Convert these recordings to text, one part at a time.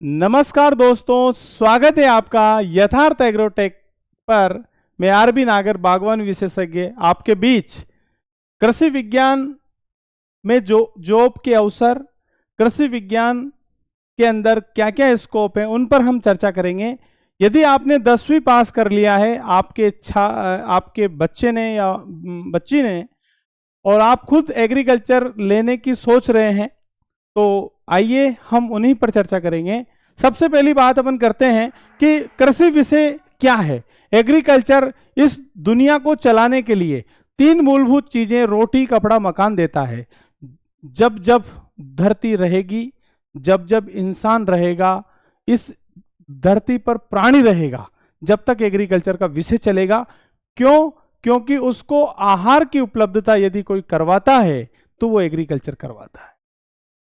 नमस्कार दोस्तों, स्वागत है आपका यथार्थ एग्रोटेक पर। मैं आरबी नागर, बागवान विशेषज्ञ, आपके बीच कृषि विज्ञान में जो जॉब के अवसर, कृषि विज्ञान के अंदर क्या क्या स्कोप है, उन पर हम चर्चा करेंगे। यदि आपने 10वीं पास कर लिया है, आपके बच्चे ने या बच्ची ने, और आप खुद एग्रीकल्चर लेने की सोच रहे हैं, तो आइए हम उन्हीं पर चर्चा करेंगे। सबसे पहली बात अपन करते हैं कि कृषि विषय क्या है। एग्रीकल्चर इस दुनिया को चलाने के लिए 3 मूलभूत चीजें, रोटी, कपड़ा, मकान देता है। जब जब धरती रहेगी, जब जब इंसान रहेगा, इस धरती पर प्राणी रहेगा, जब तक एग्रीकल्चर का विषय चलेगा। क्यों? क्योंकि उसको आहार की उपलब्धता यदि कोई करवाता है तो वो एग्रीकल्चर करवाता है।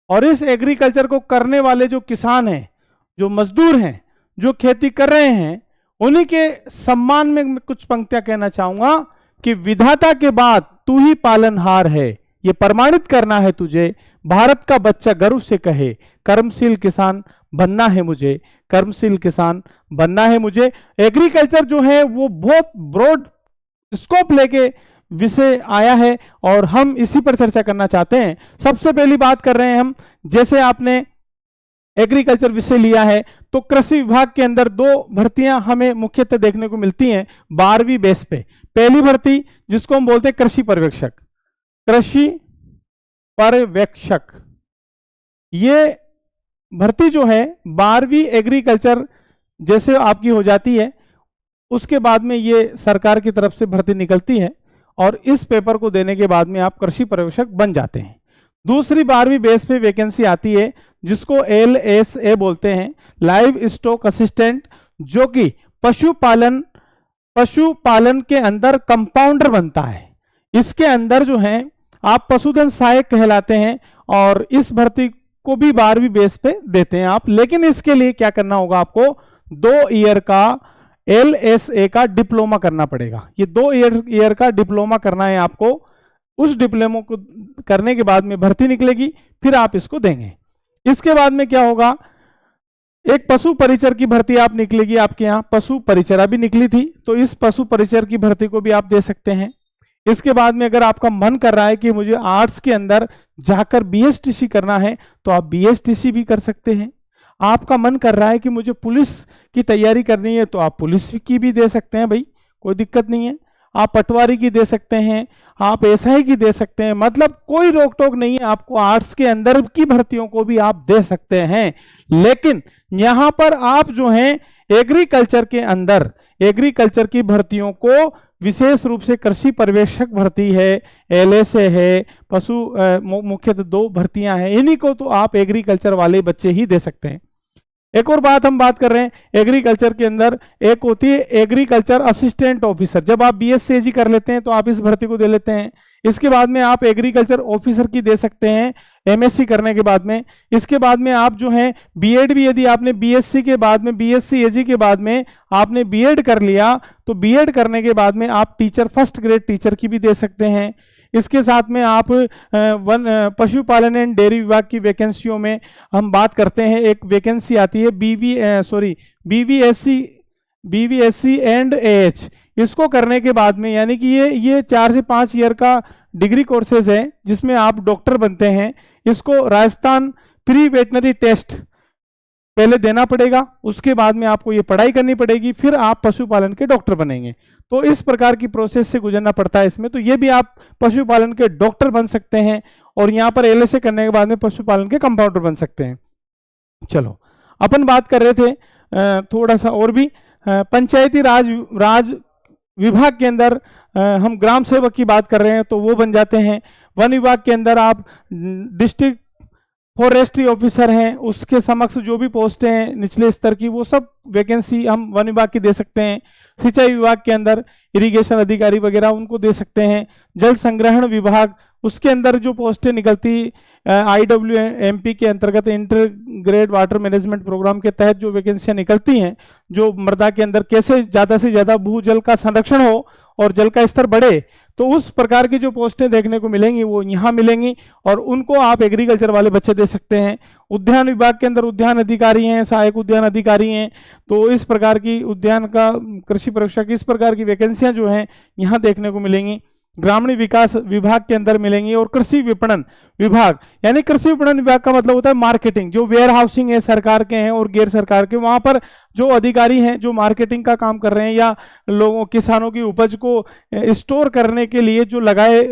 और इस एग्रीकल्चर को करने वाले जो किसान हैं, जो मजदूर हैं, जो खेती कर रहे हैं, उन्हीं के सम्मान में मैं कुछ पंक्तियां कहना चाहूंगा कि विधाता के बाद तू ही पालनहार है, ये प्रमाणित करना है तुझे। भारत का बच्चा गर्व से कहे, कर्मशील किसान बनना है मुझे, कर्मशील किसान बनना है मुझे। एग्रीकल्चर जो है वो बहुत ब्रॉड स्कोप लेके विषय आया है और हम इसी पर चर्चा करना चाहते हैं। सबसे पहली बात कर रहे हैं हम, जैसे आपने एग्रीकल्चर विषय लिया है तो कृषि विभाग के अंदर 2 भर्तियां हमें मुख्यतः देखने को मिलती हैं 12वीं बेस पे। पहली भर्ती जिसको हम बोलते हैं कृषि पर्यवेक्षक, कृषि पर्यवेक्षक, ये भर्ती जो है 12वीं एग्रीकल्चर जैसे आपकी हो जाती है, उसके बाद में ये सरकार की तरफ से भर्ती निकलती है और इस पेपर को देने के बाद में आप कृषि पर्यवेक्षक बन जाते हैं। दूसरी 12वीं बेस पे वैकेंसी आती है जिसको LSA बोलते हैं, लाइव स्टॉक असिस्टेंट, जो कि पशुपालन के अंदर कंपाउंडर बनता है। इसके अंदर जो है आप पशुधन सहायक कहलाते हैं और इस भर्ती को भी 12वीं बेस पे देते हैं आप। लेकिन इसके लिए क्या करना होगा, आपको 2 ईयर का LSA का डिप्लोमा करना पड़ेगा। ये 2 ईयर का डिप्लोमा करना है आपको। उस डिप्लोमा को करने के बाद में भर्ती निकलेगी, फिर आप इसको देंगे। इसके बाद में क्या होगा, एक पशु परिचर की भर्ती आप निकलेगी। आपके यहाँ पशु परिचरा भी निकली थी, तो इस पशु परिचर की भर्ती को भी आप दे सकते हैं। इसके बाद में अगर आपका मन कर रहा है कि मुझे आर्ट्स के अंदर जाकर BSTC करना है, तो आप BSTC भी कर सकते हैं। आपका मन कर रहा है कि मुझे पुलिस की तैयारी करनी है, तो आप पुलिस की भी दे सकते हैं भाई, कोई दिक्कत नहीं है। आप पटवारी की दे सकते हैं, आप SI की दे सकते हैं, मतलब कोई रोक टोक नहीं है। आपको आर्ट्स के अंदर की भर्तियों को भी आप दे सकते हैं। लेकिन यहां पर आप जो हैं एग्रीकल्चर के अंदर एग्रीकल्चर की भर्तियों को विशेष रूप से कृषि पर्यवेक्षक भर्ती है, LSA है, मुख्यतः 2 भर्तियां हैं, इन्हीं को तो आप एग्रीकल्चर वाले बच्चे ही दे सकते हैं। एक और बात हम बात कर रहे हैं एग्रीकल्चर के अंदर, एक होती है एग्रीकल्चर असिस्टेंट ऑफिसर। जब आप BSc कर लेते हैं तो आप इस भर्ती को दे लेते हैं। इसके बाद में आप एग्रीकल्चर ऑफिसर की दे सकते हैं MSc करने के बाद में। इसके बाद में आप जो हैं B.Ed भी, यदि आपने BSc के बाद में BSc AG के बाद में आपने B.Ed कर लिया, तो B.Ed करने के बाद में आप टीचर, 1st ग्रेड टीचर की भी दे सकते हैं। इसके साथ में आप पशुपालन एंड डेयरी विभाग की वैकेंसियों में हम बात करते हैं। एक वैकेंसी आती है BVSC एंड AH। इसको करने के बाद में, यानी कि ये 4 से 5 ईयर का डिग्री कोर्सेज है जिसमें आप डॉक्टर बनते हैं। इसको राजस्थान प्री वेटनरी टेस्ट पहले देना पड़ेगा, उसके बाद में आपको ये पढ़ाई करनी पड़ेगी, फिर आप पशुपालन के डॉक्टर बनेंगे। तो इस प्रकार की प्रोसेस से गुजरना पड़ता है इसमें। तो ये भी आप पशुपालन के डॉक्टर बन सकते हैं और यहाँ पर LSA करने के बाद में पशुपालन के कंपाउंडर बन सकते हैं। चलो, अपन बात कर रहे थे थोड़ा सा और भी पंचायती राज विभाग के अंदर हम ग्राम सेवक की बात कर रहे हैं, तो वो बन जाते हैं। वन विभाग के अंदर आप डिस्ट्रिक्ट फॉरेस्ट्री ऑफिसर हैं, उसके समक्ष जो भी पोस्टें हैं निचले स्तर की, वो सब वैकेंसी हम वन विभाग की दे सकते हैं। सिंचाई विभाग के अंदर इरिगेशन अधिकारी वगैरह उनको दे सकते हैं। जल संग्रहण विभाग, उसके अंदर जो पोस्टें निकलती IWMP के अंतर्गत, इंटरग्रेड वाटर मैनेजमेंट प्रोग्राम के तहत जो वैकेंसियां निकलती हैं, जो मृदा के अंदर कैसे ज़्यादा से ज़्यादा भूजल का संरक्षण हो और जल का स्तर बढ़े, तो उस प्रकार की जो पोस्टें देखने को मिलेंगी वो यहाँ मिलेंगी, और उनको आप एग्रीकल्चर वाले बच्चे दे सकते हैं। उद्यान विभाग के अंदर उद्यान अधिकारी हैं, सहायक उद्यान अधिकारी हैं, तो इस प्रकार की उद्यान का कृषि पर्यवेक्षक, इस प्रकार की वैकेंसियां जो हैं यहाँ देखने को मिलेंगी। ग्रामीण विकास विभाग के अंदर मिलेंगी, और कृषि विपणन विभाग, यानी कृषि विपणन विभाग का मतलब होता है मार्केटिंग, जो वेयर हाउसिंग है सरकार के हैं और गैर सरकार के, वहां पर जो अधिकारी हैं जो मार्केटिंग का काम कर रहे हैं या लोगों किसानों की उपज को स्टोर करने के लिए जो लगाए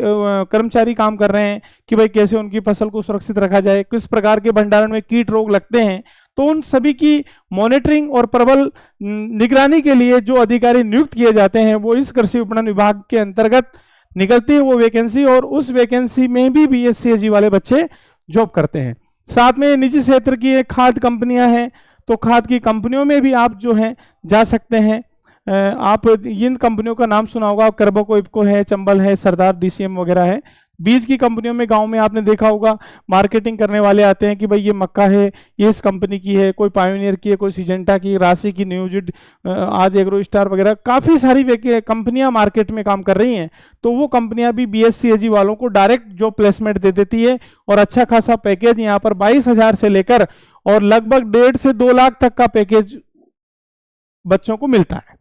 कर्मचारी काम कर रहे हैं कि भाई कैसे उनकी फसल को सुरक्षित रखा जाए, किस प्रकार के भंडारण में कीट रोग लगते हैं, तो उन सभी की मॉनिटरिंग और प्रबल निगरानी के लिए जो अधिकारी नियुक्त किए जाते हैं वो इस कृषि विपणन विभाग के अंतर्गत निकलती है वो वैकेंसी, और उस वैकेंसी में भी BSc वाले बच्चे जॉब करते हैं। साथ में निजी क्षेत्र की खाद कंपनियां हैं, तो खाद की कंपनियों में भी आप जो हैं जा सकते हैं। आप इन कंपनियों का नाम सुना होगा, कर्बको, इफको है, चंबल है, सरदार, DCM वगैरह है। बीज की कंपनियों में गांव में आपने देखा होगा मार्केटिंग करने वाले आते हैं कि भाई ये मक्का है, ये इस कंपनी की है, कोई पायोनियर की है, कोई सिजेंटा की, राशि की, न्यूजिड, आज एग्रो स्टार वगैरह, काफ़ी सारी कंपनियां मार्केट में काम कर रही हैं। तो वो कंपनियां भी BSc AG वालों को डायरेक्ट जॉब प्लेसमेंट दे देती है, और अच्छा खासा पैकेज यहाँ पर 22,000 से लेकर और लगभग 1.5 से 2 लाख तक का पैकेज बच्चों को मिलता है।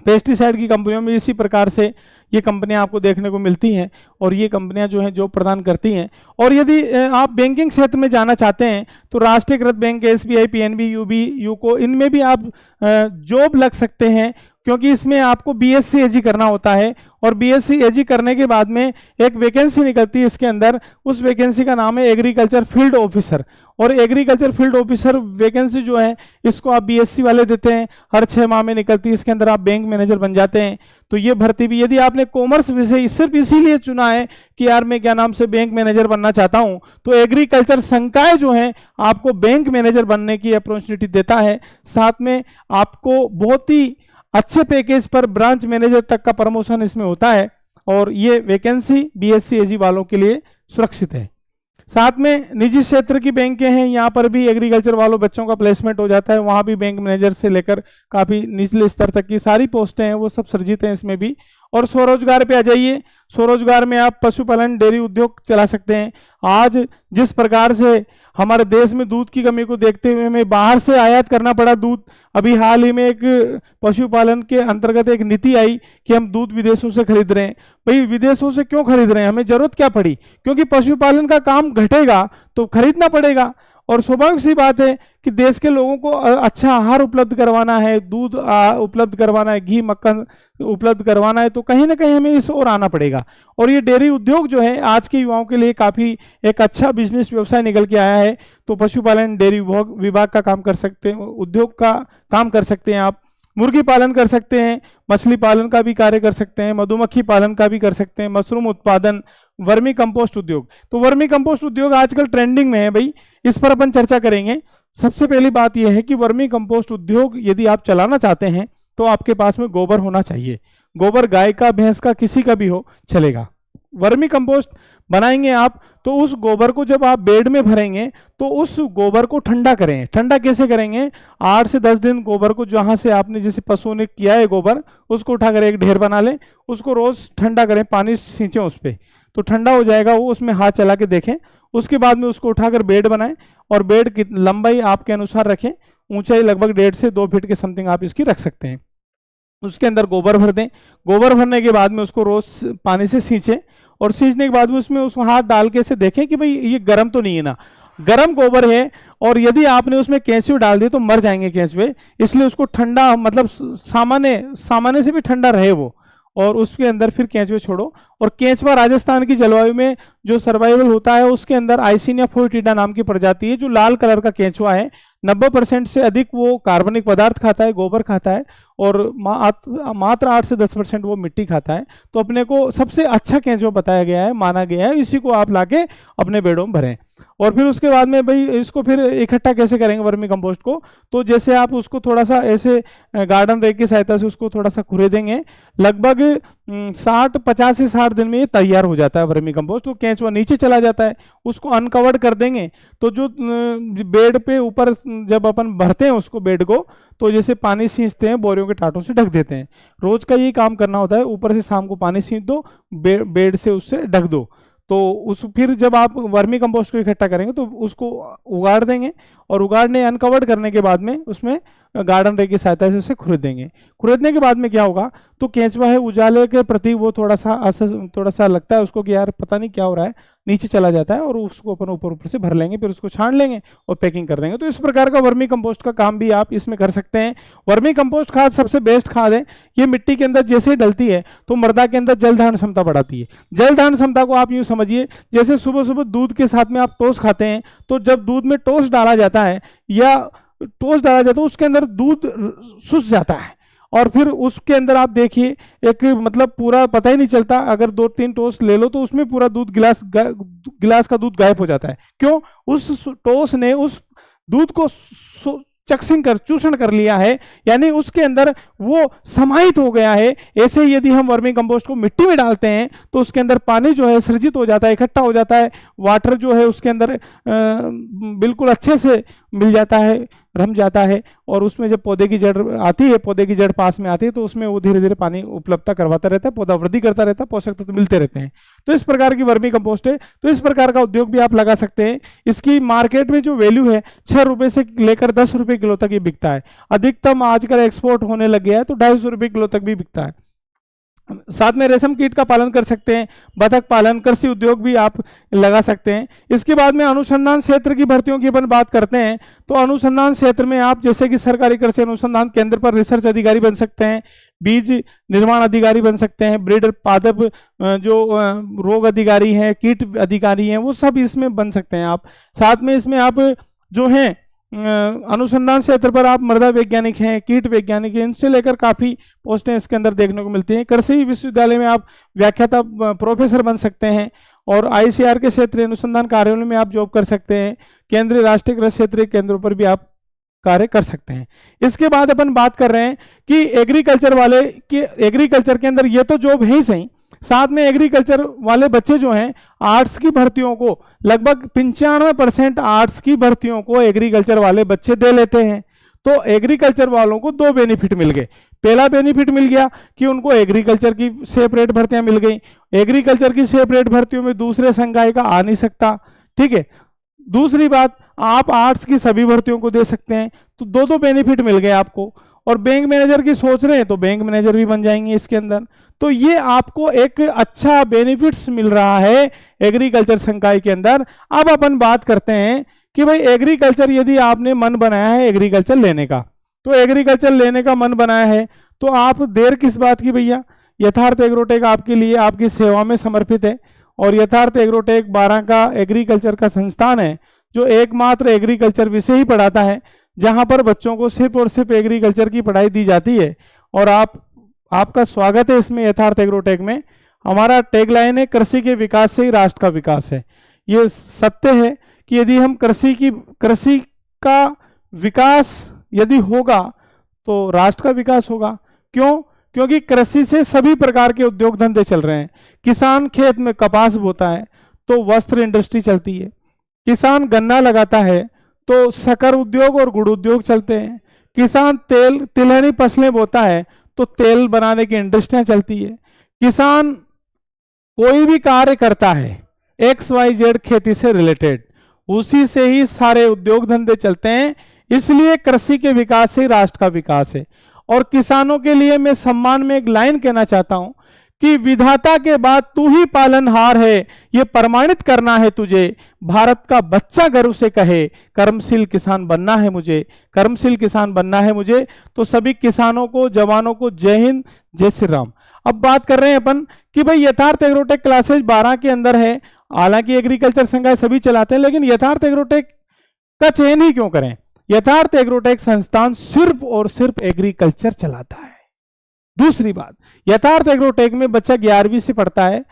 पेस्टिसाइड की कंपनियों में इसी प्रकार से ये कंपनियां आपको देखने को मिलती हैं, और ये कंपनियां जो हैं जॉब प्रदान करती हैं। और यदि आप बैंकिंग क्षेत्र में जाना चाहते हैं तो राष्ट्रीयकृत bank, SBI, PNB, UB, UCO, इनमें भी आप जॉब लग सकते हैं, क्योंकि इसमें आपको BSc AG करना होता है, और BSc AG करने के बाद में एक वैकेंसी निकलती है इसके अंदर, उस वैकेंसी का नाम है एग्रीकल्चर फील्ड ऑफिसर। और एग्रीकल्चर फील्ड ऑफिसर वैकेंसी जो है इसको आप BSc वाले देते हैं, हर 6 माह में निकलती है, इसके अंदर आप बैंक मैनेजर बन जाते हैं। तो ये भर्ती भी, यदि आपने कॉमर्स विषय सिर्फ इसीलिए चुना है कि यार मैं क्या नाम से बैंक मैनेजर बनना चाहता हूं, तो एग्रीकल्चर संकाय जो है आपको बैंक मैनेजर बनने की अपॉर्चुनिटी देता है। साथ में आपको बहुत ही अच्छे पैकेज पर ब्रांच मैनेजर तक का प्रमोशन इसमें होता है, और ये वैकेंसी BSc AG वालों के लिए सुरक्षित है। साथ में निजी क्षेत्र की बैंकें हैं, यहाँ पर भी एग्रीकल्चर वालों बच्चों का प्लेसमेंट हो जाता है, वहाँ भी बैंक मैनेजर से लेकर काफ़ी निचले स्तर तक की सारी पोस्टें हैं वो सब सृजित हैं इसमें भी। और स्वरोजगार पे आ जाइए, स्वरोजगार में आप पशुपालन, डेयरी उद्योग चला सकते हैं। आज जिस प्रकार से हमारे देश में दूध की कमी को देखते हुए हमें बाहर से आयात करना पड़ा दूध, अभी हाल ही में एक पशुपालन के अंतर्गत एक नीति आई कि हम दूध विदेशों से खरीद रहे हैं। भाई विदेशों से क्यों खरीद रहे हैं, हमें जरूरत क्या पड़ी, क्योंकि पशुपालन का काम घटेगा तो खरीदना पड़ेगा। और स्वाभाविक सी बात है कि देश के लोगों को अच्छा आहार उपलब्ध करवाना है, दूध उपलब्ध करवाना है, घी मक्खन उपलब्ध करवाना है, तो कहीं ना कहीं हमें इस ओर आना पड़ेगा। और ये डेयरी उद्योग जो है आज के युवाओं के लिए काफ़ी एक अच्छा बिजनेस व्यवसाय निकल के आया है। तो पशुपालन, डेयरी विभाग का काम कर सकते हैं, उद्योग का काम कर सकते हैं आप, मुर्गी पालन कर सकते हैं, मछली पालन का भी कार्य कर सकते हैं, मधुमक्खी पालन का भी कर सकते हैं, मशरूम उत्पादन, वर्मी कंपोस्ट उद्योग। तो वर्मी कंपोस्ट उद्योग आजकल ट्रेंडिंग में है भाई, इस पर अपन चर्चा करेंगे। सबसे पहली बात यह है कि वर्मी कंपोस्ट उद्योग यदि आप चलाना चाहते हैं तो आपके पास में गोबर होना चाहिए। गोबर गाय का, भैंस का, किसी का भी हो चलेगा। वर्मी कंपोस्ट बनाएंगे आप तो उस गोबर को जब आप बेड में भरेंगे तो उस गोबर को ठंडा करें। ठंडा कैसे करेंगे, 8 से 10 दिन गोबर को, जहां से आपने जैसे पशुओं ने किया है गोबर, उसको उठाकर एक ढेर बना लें, उसको रोज ठंडा करें, पानी सींचें उस पर, तो ठंडा हो जाएगा वो, उसमें हाथ चला के देखें। उसके बाद में उसको उठाकर बेड बनाएं, और बेड की लंबाई आपके अनुसार रखें, ऊंचाई लगभग 1.5 से 2 फीट के समथिंग आप इसकी रख सकते हैं। उसके अंदर गोबर भर दें। गोबर भरने के बाद में उसको रोज पानी से सींचें, और सींचने के बाद में उसमें हाथ डाल के से देखें कि भाई ये गर्म तो नहीं है ना, गर्म गोबर है। और यदि आपने उसमें केंचुए डाल दिए तो मर जाएंगे केंचुए, इसलिए उसको ठंडा, मतलब सामान्य से भी ठंडा रहे वो, और उसके अंदर फिर केंचुए छोड़ो। और केंचुआ राजस्थान की जलवायु में जो सर्वाइवल होता है उसके अंदर आइसिनिया फोएटिडा नाम की प्रजाति है, जो लाल कलर का केंचुआ है। 90% से अधिक वो कार्बनिक पदार्थ खाता है, गोबर खाता है, और मात्र 8 से 10% वो मिट्टी खाता है। तो अपने को सबसे अच्छा केंचुआ बताया गया है, माना गया है, इसी को आप लाके अपने बेडों में भरें। और फिर उसके बाद में भाई इसको फिर इकट्ठा कैसे करेंगे वर्मी कंपोस्ट को, तो जैसे आप उसको थोड़ा सा ऐसे गार्डन रेक की सहायता से उसको थोड़ा सा खुरेदेंगे, लगभग 50 से 60 दिन में ये तैयार हो जाता है वर्मी कंपोस्ट। तो केंचुआ नीचे चला जाता है, उसको अनकवर्ड कर देंगे तो जो बेड पे ऊपर जब अपन भरते हैं उसको बेड को, तो जैसे पानी सींचते हैं बोरियों के टाटों से ढक देते हैं। रोज का यही काम करना होता है, ऊपर से शाम को पानी सींच दो, बेड से उससे ढक दो। तो उस फिर जब आप वर्मी कंपोस्ट को इकट्ठा करेंगे तो उसको उगाड़ देंगे, और उगाड़ने अनकवर्ड करने के बाद में उसमें गार्डन रेक की सहायता से उसे खुरद देंगे। खुरदने के बाद में क्या होगा, तो केंचुआ है उजाले के प्रति वो थोड़ा सा लगता है उसको कि यार पता नहीं क्या हो रहा है, नीचे चला जाता है, और उसको अपन ऊपर से भर लेंगे, फिर उसको छान लेंगे और पैकिंग कर देंगे। तो इस प्रकार का वर्मी कंपोस्ट का काम भी आप इसमें कर सकते हैं। वर्मी कंपोस्ट खाद सबसे बेस्ट खाद है। ये मिट्टी के अंदर जैसे ही डलती है तो मृदा के अंदर जल धारण क्षमता बढ़ाती है। जल धारण क्षमता को आप यूं समझिए, जैसे सुबह सुबह दूध के साथ में आप टोस्ट खाते हैं, तो जब दूध में टोस्ट डाला जाता है या टोस्ट डाला जाता है उसके अंदर दूध सूख जाता है, और फिर उसके अंदर आप देखिए एक मतलब पूरा पता ही नहीं चलता, अगर 2-3 टोस्ट ले लो तो उसमें पूरा दूध गिलास का दूध गायब हो जाता है। क्यों? उस टोस्ट ने उस दूध को चक्सिंग कर चूषण कर लिया है, यानी उसके अंदर वो समाहित हो गया है। ऐसे ही यदि हम वर्मी कंपोस्ट को मिट्टी में डालते हैं तो उसके अंदर पानी जो है सृजित हो जाता है, इकट्ठा हो जाता है, वाटर जो है उसके अंदर बिल्कुल अच्छे से मिल जाता है, रम जाता है, और उसमें जब पौधे की जड़ आती है, पौधे की जड़ पास में आती है, तो उसमें वो धीरे धीरे पानी उपलब्धता करवाता रहता है, पौधा वृद्धि करता रहता है, पोषक तत्व मिलते रहते हैं। तो इस प्रकार की वर्मी कंपोस्ट है। तो इस प्रकार का उद्योग भी आप लगा सकते हैं। इसकी मार्केट में जो वैल्यू है 6 रुपए से लेकर 10 रुपए किलो तक ये बिकता है। अधिकतम आजकल एक्सपोर्ट होने लग गया है, तो 250 रुपए किलो तक भी बिकता है। साथ में रेशम कीट का पालन कर सकते हैं, बतख पालन, कृषि उद्योग भी आप लगा सकते हैं। इसके बाद में अनुसंधान क्षेत्र की भर्तियों की अपन बात करते हैं, तो अनुसंधान क्षेत्र में आप जैसे कि सरकारी कृषि अनुसंधान केंद्र पर रिसर्च अधिकारी बन सकते हैं, बीज निर्माण अधिकारी बन सकते हैं, ब्रीडर पादप जो रोग अधिकारी हैं, कीट अधिकारी हैं, वो सब इसमें बन सकते हैं आप। साथ में इसमें आप जो हैं अनुसंधान क्षेत्र पर आप मृदा वैज्ञानिक हैं, कीट वैज्ञानिक हैं, इनसे लेकर काफी पोस्टें इसके अंदर देखने को मिलती हैं। कृषि विश्वविद्यालय में आप व्याख्याता प्रोफेसर बन सकते हैं, और आईसीआर के क्षेत्रीय अनुसंधान कार्यालयों में आप जॉब कर सकते हैं। केंद्रीय राष्ट्रीय कृषि क्षेत्रीय केंद्रों पर भी आप कार्य कर सकते हैं। इसके बाद अपन बात कर रहे हैं कि एग्रीकल्चर के अंदर ये तो जॉब है ही सही, साथ में एग्रीकल्चर वाले बच्चे जो हैं आर्ट्स की भर्तियों को लगभग 95% आर्ट्स की भर्तियों को एग्रीकल्चर वाले बच्चे दे लेते हैं। तो एग्रीकल्चर वालों को 2 बेनिफिट मिल गए। पहला बेनिफिट मिल गया कि उनको एग्रीकल्चर की सेपरेट भर्तियां मिल गई। एग्रीकल्चर की सेपरेट भर्तियों में दूसरे संकाय का आ नहीं सकता, ठीक है। दूसरी बात, आप आर्ट्स की सभी भर्तियों को दे सकते हैं, तो 2 बेनिफिट मिल गए आपको। और बैंक मैनेजर की सोच रहे हैं तो बैंक मैनेजर भी बन जाएंगे इसके अंदर। तो ये आपको एक अच्छा बेनिफिट्स मिल रहा है एग्रीकल्चर संकाय के अंदर। अब अपन बात करते हैं कि भाई एग्रीकल्चर, यदि आपने मन बनाया है एग्रीकल्चर लेने का, तो एग्रीकल्चर लेने का मन बनाया है तो आप देर किस बात की भैया। यथार्थ एग्रोटेक आपके लिए, आपकी सेवा में समर्पित है, और यथार्थ एग्रोटेक 12 का एग्रीकल्चर का संस्थान है जो एकमात्र एग्रीकल्चर विषय ही पढ़ाता है, जहां पर बच्चों को सिर्फ और सिर्फ एग्रीकल्चर की पढ़ाई दी जाती है। और आपका स्वागत है इसमें यथार्थ एग्रोटेक में। हमारा टैगलाइन है, कृषि के विकास से ही राष्ट्र का विकास है। ये सत्य है कि यदि हम कृषि का विकास यदि होगा तो राष्ट्र का विकास होगा। क्यों? क्योंकि कृषि से सभी प्रकार के उद्योग धंधे चल रहे हैं। किसान खेत में कपास बोता है तो वस्त्र इंडस्ट्री चलती है, किसान गन्ना लगाता है तो शक्कर उद्योग और गुड़ उद्योग चलते हैं, किसान तिलहनी फसलें बोता है तो तेल बनाने की इंडस्ट्रियां चलती है। किसान कोई भी कार्य करता है XYZ खेती से रिलेटेड, उसी से ही सारे उद्योग धंधे चलते हैं। इसलिए कृषि के विकास से राष्ट्र का विकास है। और किसानों के लिए मैं सम्मान में एक लाइन कहना चाहता हूं कि विधाता के बाद तू ही पालनहार है, ये प्रमाणित करना है तुझे। भारत का बच्चा गर्व से कहे, कर्मशील किसान बनना है मुझे, कर्मशील किसान बनना है मुझे। तो सभी किसानों को, जवानों को जय हिंद, जय श्री राम। अब बात कर रहे हैं अपन कि भाई यथार्थ एग्रोटेक क्लासेज 12 के अंदर है। हालांकि एग्रीकल्चर संकाय सभी चलाते हैं, लेकिन यथार्थ एग्रोटेक का चयन ही क्यों करें? यथार्थ एग्रोटेक संस्थान सिर्फ और सिर्फ एग्रीकल्चर चलाता है। दूसरी बात, यथार्थ एग्रोटेक में बच्चा 11वीं से पढ़ता है,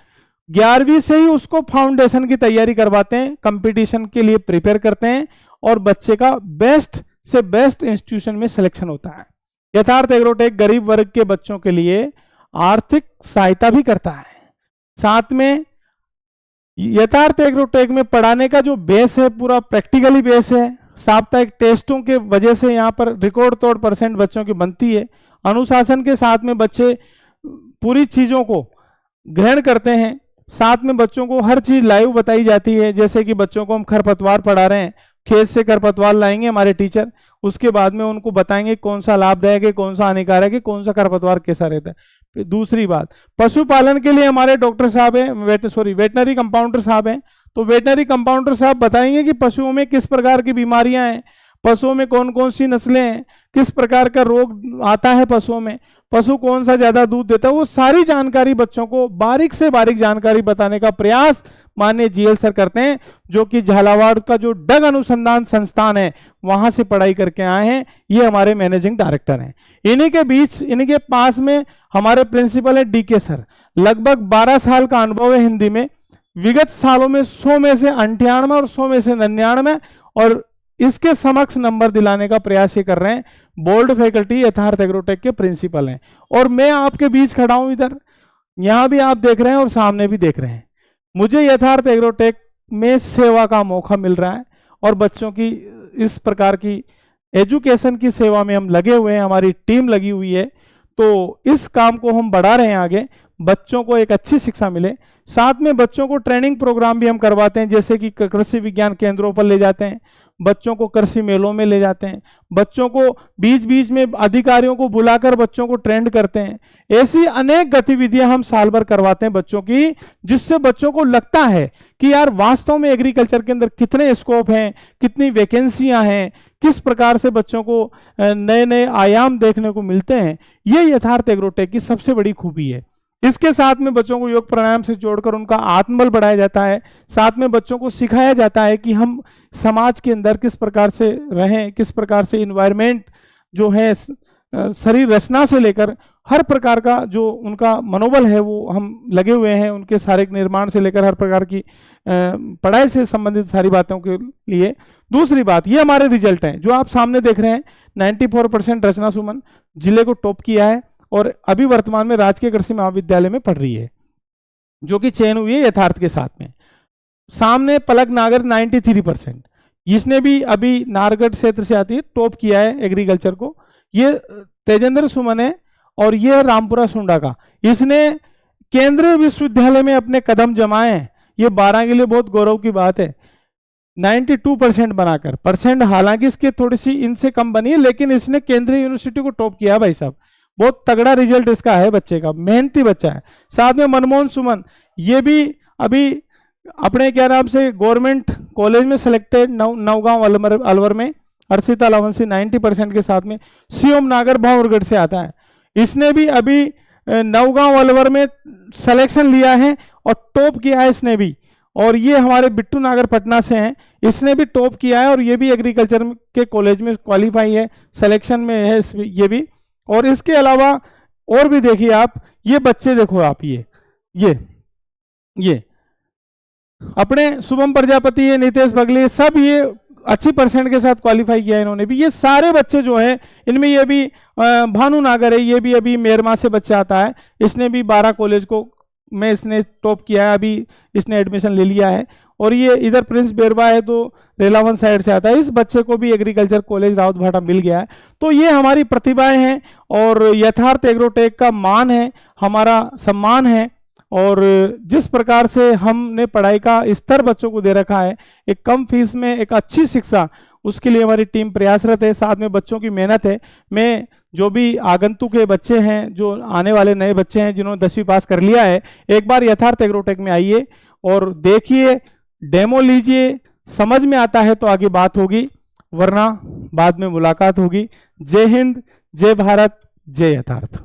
11वीं से ही उसको फाउंडेशन की तैयारी करवाते हैं, कंपटीशन के लिए प्रिपेयर करते हैं, और बच्चे का बेस्ट से बेस्ट इंस्टीट्यूशन में सिलेक्शन होता है। यथार्थ एग्रोटेक गरीब वर्ग के बच्चों के लिए आर्थिक सहायता भी करता है। साथ में यथार्थ एग्रोटेक में पढ़ाने का जो बेस है पूरा प्रैक्टिकली बेस है। साप्ताहिक टेस्टों के वजह से यहाँ पर रिकॉर्ड तोड़ % बच्चों की बनती है। अनुशासन के साथ में बच्चे पूरी चीज़ों को ग्रहण करते हैं। साथ में बच्चों को हर चीज़ लाइव बताई जाती है, जैसे कि बच्चों को हम खरपतवार पढ़ा रहे हैं, खेत से खरपतवार लाएंगे हमारे टीचर, उसके बाद में उनको बताएंगे कौन सा लाभदायक है, कौन सा हानिकारक है, कौन सा खरपतवार कैसा रहता है। फिर दूसरी बात, पशुपालन के लिए हमारे डॉक्टर साहब हैं, वेटनरी कंपाउंडर साहब हैं, तो वेटनरी कंपाउंडर साहब बताएंगे कि पशुओं में किस प्रकार की बीमारियां हैं, पशुओं में कौन कौन सी नस्लें हैं, किस प्रकार का रोग आता है पशुओं में, पशु कौन सा ज्यादा दूध देता है, वो सारी जानकारी बच्चों को बारीक से बारीक जानकारी बताने का प्रयास माननीय जीएल सर करते हैं, जो कि झालावाड़ का जो डग अनुसंधान संस्थान है वहां से पढ़ाई करके आए हैं। ये हमारे मैनेजिंग डायरेक्टर हैं। इन्हीं के बीच, इन्हीं के पास में हमारे प्रिंसिपल है डीके सर, लगभग 12 साल का अनुभव है हिंदी में। विगत सालों में 100 में से 98 और 100 में से 99 और इसके समक्ष नंबर दिलाने का प्रयास ये कर रहे हैं। बोर्ड फैकल्टी यथार्थ एग्रोटेक के प्रिंसिपल हैं और मैं आपके बीच खड़ा हूं इधर, यहां भी आप देख रहे हैं और सामने भी देख रहे हैं। मुझे यथार्थ एग्रोटेक में सेवा का मौका मिल रहा है और बच्चों की इस प्रकार की एजुकेशन की सेवा में हम लगे हुए हैं, हमारी टीम लगी हुई है। तो इस काम को हम बढ़ा रहे हैं आगे, बच्चों को एक अच्छी शिक्षा मिले। साथ में बच्चों को ट्रेनिंग प्रोग्राम भी हम करवाते हैं, जैसे कि कृषि विज्ञान केंद्रों पर ले जाते हैं, बच्चों को कृषि मेलों में ले जाते हैं, बच्चों को बीच बीच में अधिकारियों को बुलाकर बच्चों को ट्रेंड करते हैं। ऐसी अनेक गतिविधियां हम साल भर करवाते हैं बच्चों की, जिससे बच्चों को लगता है कि यार वास्तव में एग्रीकल्चर के अंदर कितने स्कोप हैं, कितनी वैकेंसियां हैं, किस प्रकार से बच्चों को नए नए आयाम देखने को मिलते हैं। ये यथार्थ एग्रोटेक की सबसे बड़ी खूबी है। इसके साथ में बच्चों को योग प्राणायाम से जोड़कर उनका आत्मबल बढ़ाया जाता है। साथ में बच्चों को सिखाया जाता है कि हम समाज के अंदर किस प्रकार से रहें, किस प्रकार से इन्वायरमेंट जो है, शरीर रचना से लेकर हर प्रकार का जो उनका मनोबल है वो हम लगे हुए हैं, उनके शारीरिक निर्माण से लेकर हर प्रकार की पढ़ाई से संबंधित सारी बातों के लिए। दूसरी बात, ये हमारे रिजल्ट हैं जो आप सामने देख रहे हैं। 94% रचना सुमन जिले को टॉप किया है और अभी वर्तमान में राजकीय कृषि महाविद्यालय में पढ़ रही है, जो कि चयन हुई है यथार्थ के साथ में। सामने पलक नागर 93%, इसने भी अभी नारगढ़ क्षेत्र से आती है, टॉप किया है एग्रीकल्चर को। ये तेजेंद्र सुमन है और ये रामपुरा सुंडा का, इसने केंद्रीय विश्वविद्यालय में अपने कदम जमाए हैं। ये 12 के लिए बहुत गौरव की बात है। 92% बनाकर, परसेंट हालांकि इसके थोड़ी सी इनसे कम बनी है, लेकिन इसने केंद्रीय यूनिवर्सिटी को टॉप किया भाई साहब। बहुत तगड़ा रिजल्ट इसका है, बच्चे का मेहनती बच्चा है। साथ में मनमोहन सुमन, ये भी अभी अपने क्या नाम से गवर्नमेंट कॉलेज में सिलेक्टेड, नौगांव अलवर में। अर्षिता लावंसी 90% के साथ में। सीओम नागर भावरगढ़ से आता है, इसने भी अभी नौगांव अलवर में सिलेक्शन लिया है और टॉप किया है इसने भी। और ये हमारे बिट्टू नागर पटना से हैं, इसने भी टॉप किया है और ये भी एग्रीकल्चर के कॉलेज में क्वालिफाई है, सिलेक्शन में है ये भी। और इसके अलावा और भी देखिए आप, ये बच्चे देखो आप, ये अपने शुभम प्रजापति, ये नितेश बगले, सब ये अच्छी परसेंट के साथ क्वालिफाई किया इन्होंने भी। ये सारे बच्चे जो हैं, इनमें ये भी भानु नागर है, ये भी अभी मेरमा से बच्चा आता है, इसने भी 12 कॉलेज को में इसने टॉप किया है, अभी इसने एडमिशन ले लिया है। और ये इधर प्रिंस बेरवा है तो रेलावन साइड से आता है, इस बच्चे को भी एग्रीकल्चर कॉलेज राउत भाटा मिल गया है। तो ये हमारी प्रतिभाएं हैं और यथार्थ एग्रोटेक का मान है, हमारा सम्मान है। और जिस प्रकार से हमने पढ़ाई का स्तर बच्चों को दे रखा है, एक कम फीस में एक अच्छी शिक्षा, उसके लिए हमारी टीम प्रयासरत है। साथ में बच्चों की मेहनत है। मैं जो भी आगंतुक के बच्चे हैं, जो आने वाले नए बच्चे हैं जिन्होंने 10वीं पास कर लिया है, एक बार यथार्थ एग्रोटेक में आइए और देखिए, डेमो लीजिए, समझ में आता है तो आगे बात होगी, वरना बाद में मुलाकात होगी। जय हिंद, जय भारत, जय यथार्थ।